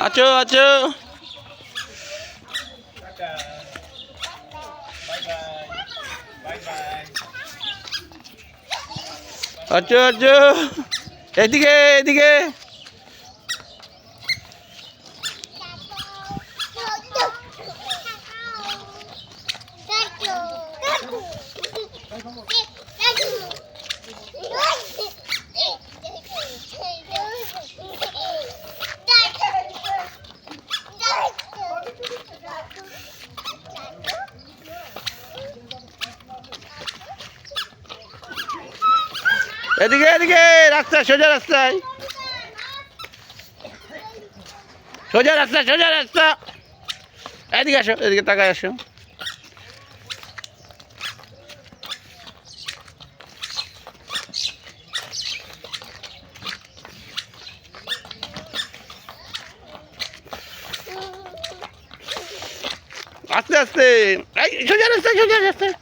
আছো আছো আছো আছো এদিকে এদিকে এদিকে এদিকে রাস্তা সোজা রাস্তায় সোজা রাস্তা সোজা রাস্তা এদিকে আসো এদিকে তাকায় আসো আস্তে আস্তে এই সোজা রাস্তায় সোজা রাস্তায়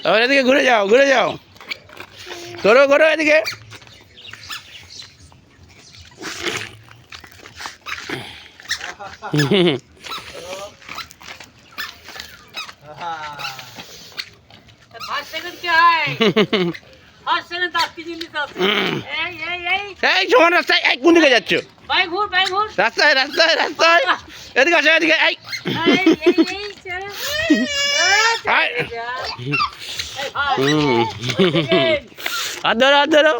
আবার এদিকে ঘুরে যাও ঘোরো ঘোরো এদিকে এই সমান রাস্তায় এই কোন দিকে যাচ্ছ রাস্তায় রাস্তায় রাস্তায় এদিকে আসো এদিকে এই হাত ধরো হাত ধরো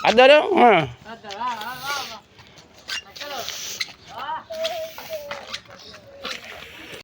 হাত ধরো হ্যাঁ